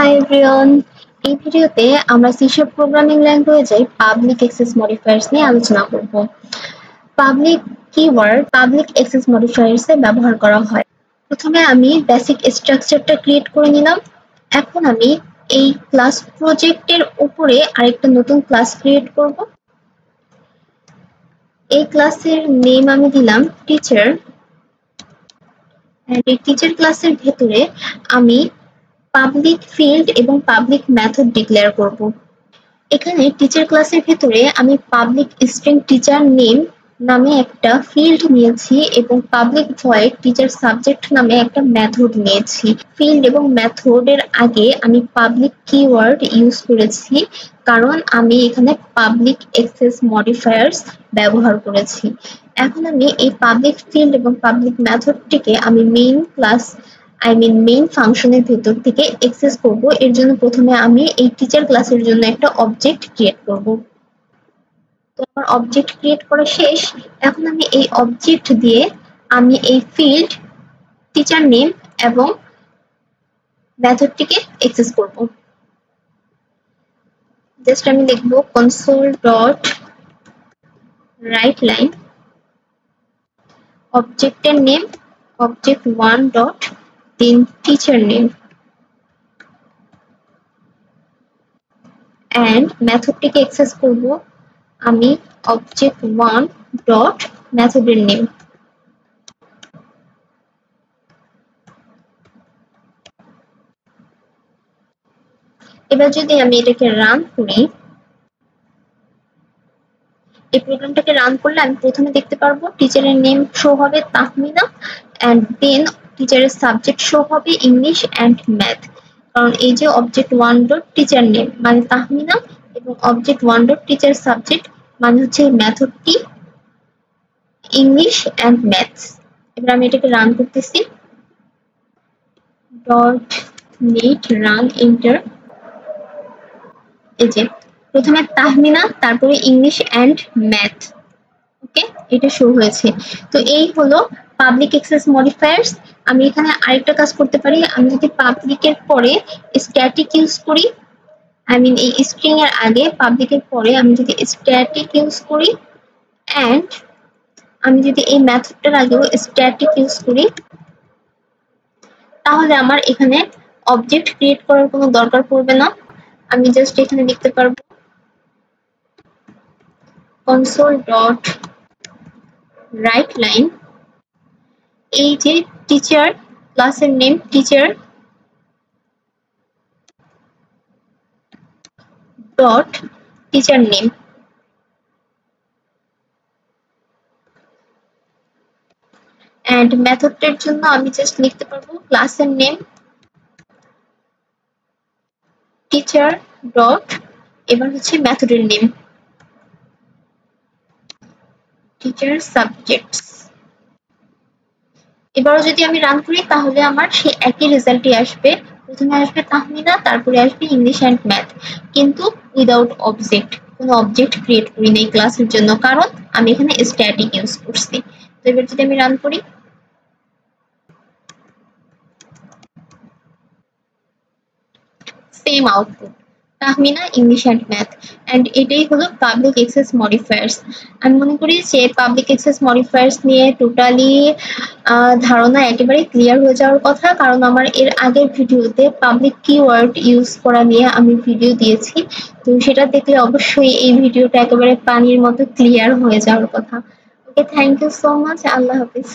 Hi everyone, এই ভিডিওতে আমরা C# প্রোগ্রামিং ল্যাঙ্গুয়েজে পাবলিক অ্যাক্সেস মডিফায়ার্স নিয়ে আলোচনা করব। পাবলিক কিওয়ার্ড পাবলিক অ্যাক্সেস মডিফায়ার্সে ব্যবহার করা হয়। প্রথমে আমি বেসিক স্ট্রাকচারটা ক্রিয়েট করে নিলাম। এখন আমি এই ক্লাস প্রজেক্টের উপরে আরেকটা নতুন ক্লাস ক্রিয়েট করব। এই ক্লাসের নেম আমি দিলাম টিচার। এই টিচার ক্লাসের ভেতরে আমি পাবলিক ফিল্ড এবং পাবলিক মেথড ডিক্লেয়ার করব। এখানে টিচার ক্লাসের ভেতরে আমি পাবলিক স্ট্রিং টিচার নেম নামে একটা ফিল্ড নিয়েছি এবং পাবলিক ভয়েড টিচার সাবজেক্ট নামে একটা মেথড নিয়েছি। ফিল্ড এবং মেথডের আগে আমি পাবলিক কিওয়ার্ড ইউজ করেছি কারণ আমি এখানে পাবলিক অ্যাক্সেস মডিফায়ার্স ব্যবহার করেছি। এখন আমি এই পাবলিক ফিল্ড এবং পাবলিক মেথডটিকে আমি মেইন ফাংশনের ভেতর থেকে অ্যাক্সেস করব। এর জন্য প্রথমে আমি এই টিচার ক্লাসের জন্য একটা অবজেক্ট ক্রিয়েট করব। তো আমার অবজেক্ট ক্রিয়েট করা শেষ। এখন আমি এই অবজেক্ট দিয়ে আমি এই ফিল্ড টিচার নেম এবং মেথডটিকে অ্যাক্সেস করব। জাস্ট আমি লিখব console.writeLine অবজেক্টের name object1 dot then teacher name and মেথডটিকে অ্যাক্সেস করব আমি object1 ডট মেথডের নেম। এবার যদি আমি এটাকে রান করি, এই প্রোগ্রামটাকে রান করলে আমি প্রথমে দেখতে পারবো টিচারের নেম শো হবে তাহমিনা and then টিচারের সাবজেক্ট শো হবে ইংলিশ অ্যান্ড ম্যাথ। কারণ এই যে object1 ডট টিচার নেম মানে তাহমিনা এবং object1 ডট টিচার সাবজেক্ট মানে হচ্ছে মেথডটি ইংলিশ অ্যান্ড ম্যাথস। এবার আমি এটাকে রান করতেছি .NET রান এন্টার। এই যে প্রথমে তাহমিনা তারপরে ইংলিশ অ্যান্ড ম্যাথ, ওকে, এটা শো হয়েছে। তো এই হলো পাবলিক অ্যাক্সেস মডিফায়ার্স। আমি এখানে আরেকটা কাজ করতে পারি, আমি যদি পাবলিকের পরে স্ট্যাটিক ইউজ করি, এই স্ট্রিং এর আগে পাবলিকের পরে আমি যদি স্ট্যাটিক ইউজ করি অ্যান্ড আমি যদি এই মেথডটার আগেও স্ট্যাটিক ইউজ করি, তাহলে আমার এখানে অবজেক্ট ক্রিয়েট করার কোনো দরকার পড়বে না। আমি জাস্ট এখানে লিখতে পারবো console.writeLine এই যে টিচার ক্লাসের name teacher dot teacher name and মেথডের জন্য আমি জাস্ট লিখতে পারবো ক্লাসের নেম টিচার ডট এবার হচ্ছে মেথডের নেম টিচার সাবজেক্টস। এবারও যদি আমি রান করি তাহলে আমার সেই একই রেজাল্টই আসবে, প্রথমে আসবে তাহমিনা তারপরে আসবে ইংলিশ অ্যান্ড ম্যাথ, কিন্তু উইদাউট অবজেক্ট। কোনো অবজেক্ট ক্রিয়েট করি না এই ক্লাসের জন্য কারণ আমি এখানে স্ট্যাটিক ইউজ করছি। তো এবার যদি আমি রান করি, same output Tahmina English and math. And এটাই হলো পাবলিক অ্যাক্সেস মডিফায়ার্স। আমি মনে করি যে পাবলিক অ্যাক্সেস মডিফায়ার্স নিয়ে টোটালি ধারণা একেবারে ক্লিয়ার হয়ে যাওয়ার কথা, কারণ আমার এর আগের ভিডিওতে পাবলিক কিওয়ার্ড ইউজ করা নিয়ে আমি ভিডিও দিয়েছি। তো সেটা দেখলে অবশ্যই এই ভিডিওটা একেবারে পানির মতো ক্লিয়ার হয়ে যাওয়ার কথা। Okay, thank you so much, আল্লাহ হাফিজ।